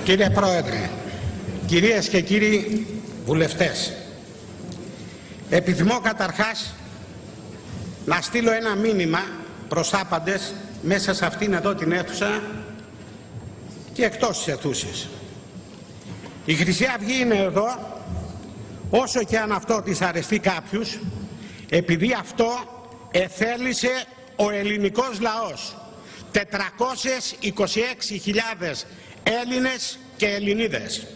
Κύριε Πρόεδρε, κυρίες και κύριοι βουλευτές, επιθυμώ καταρχάς να στείλω ένα μήνυμα προς άπαντες μέσα σε αυτήν εδώ την αίθουσα και εκτός της αιθούσης. Η Χρυσή Αυγή είναι εδώ, όσο και αν αυτό της αρεστεί κάποιους, επειδή αυτό εθέλησε ο ελληνικός λαός. 426.000 Έλληνες και Ελληνίδες.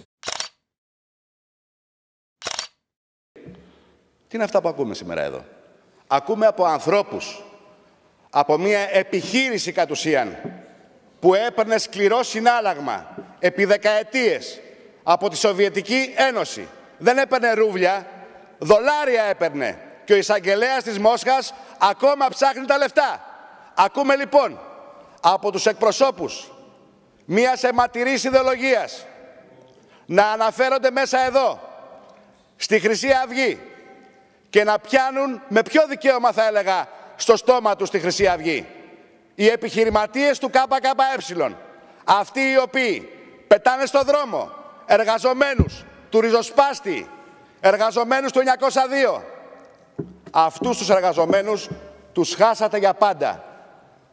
Τι είναι αυτά που ακούμε σήμερα εδώ? Ακούμε από ανθρώπους, από μια επιχείρηση κατ' ουσίαν, που έπαιρνε σκληρό συνάλλαγμα επί δεκαετίες από τη Σοβιετική Ένωση. Δεν έπαιρνε ρούβλια, δολάρια έπαιρνε. Και ο εισαγγελέας της Μόσχας ακόμα ψάχνει τα λεφτά. Ακούμε λοιπόν από τους εκπροσώπους μιας αιματηρής ιδεολογίας να αναφέρονται μέσα εδώ, στη Χρυσή Αυγή, και να πιάνουν, με ποιο δικαίωμα θα έλεγα, στο στόμα τους τη Χρυσή Αυγή, οι επιχειρηματίες του ΚΚΕ, αυτοί οι οποίοι πετάνε στο δρόμο εργαζομένους του ριζοσπάστη, εργαζομένους του 902. Αυτούς τους εργαζομένους τους χάσατε για πάντα.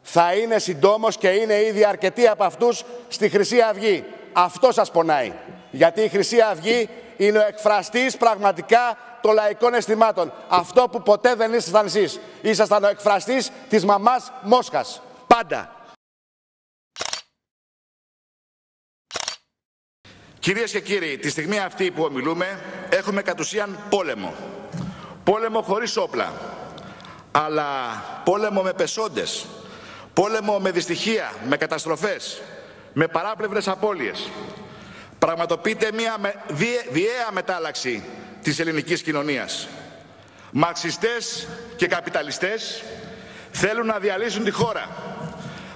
Θα είναι συντόμως και είναι ήδη αρκετοί από αυτούς στη Χρυσή Αυγή. Αυτό σας πονάει. Γιατί η Χρυσή Αυγή είναι ο εκφραστής πραγματικά των λαϊκών αισθημάτων. Αυτό που ποτέ δεν ήσασταν εσείς. Ήσασταν ο εκφραστής της μαμάς Μόσχας. Πάντα. Κυρίες και κύριοι, τη στιγμή αυτή που ομιλούμε έχουμε κατ' ουσίαν πόλεμο. Πόλεμο χωρίς όπλα, αλλά πόλεμο με πεσόντες. Πόλεμο με δυστυχία, με καταστροφές, με παράπλευρες απώλειες. Πραγματοποιείται μια βιαία μετάλλαξη της ελληνικής κοινωνίας. Μαρξιστές και καπιταλιστές θέλουν να διαλύσουν τη χώρα.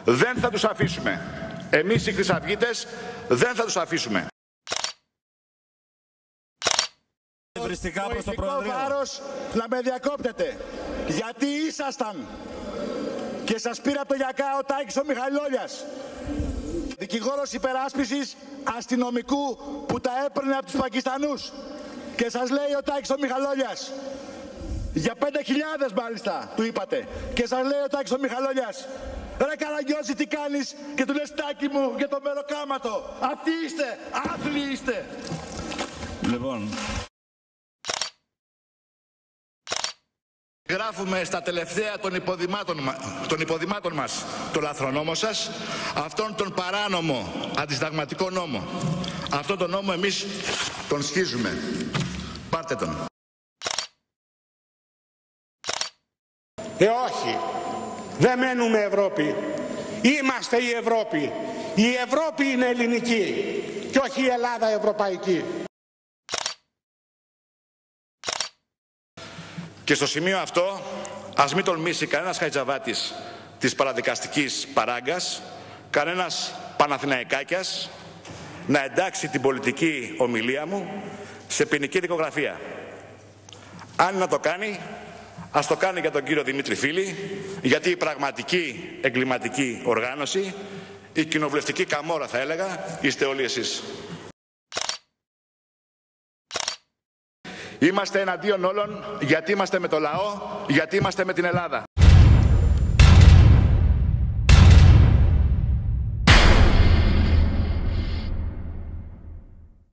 Δεν θα τους αφήσουμε. Εμείς οι Χρυσαυγίτες δεν θα τους αφήσουμε. Το ηθικό βάρος να με διακόπτετε. Γιατί ήσασταν και σας πήρε από το γιακά ο Τάκης ο Μιχαλόλιας, δικηγόρος υπεράσπισης αστυνομικού που τα έπαιρνε από τους Πακιστανούς, και σας λέει ο Τάκης ο Μιχαλόλιας, για 5.000 μάλιστα του είπατε, και σας λέει ο Τάκης ο Μιχαλόλιας, ρε Καραγκιόζη τι κάνεις, και του λες Τάκη μου για το μεροκάματο, αυτοί είστε, άθλοι είστε. Λοιπόν, γράφουμε στα τελευταία των υποδημάτων μας το λαθρονόμο σας, αυτόν τον παράνομο αντισυνταγματικό νόμο. Αυτόν τον νόμο εμείς τον σχίζουμε. Πάρτε τον. Όχι, δεν μένουμε Ευρώπη. Είμαστε η Ευρώπη. Η Ευρώπη είναι ελληνική και όχι η Ελλάδα ευρωπαϊκή. Και στο σημείο αυτό, ας μην τολμήσει κανένας χαϊτζαβάτης της παραδικαστικής παράγκας, κανένας Παναθηναϊκάκιας, να εντάξει την πολιτική ομιλία μου σε ποινική δικογραφία. Αν να το κάνει, ας το κάνει για τον κύριο Δημήτρη Φίλη, γιατί η πραγματική εγκληματική οργάνωση, η κοινοβουλευτική καμόρα θα έλεγα, είστε όλοι εσείς. Είμαστε εναντίον όλων, γιατί είμαστε με το λαό, γιατί είμαστε με την Ελλάδα.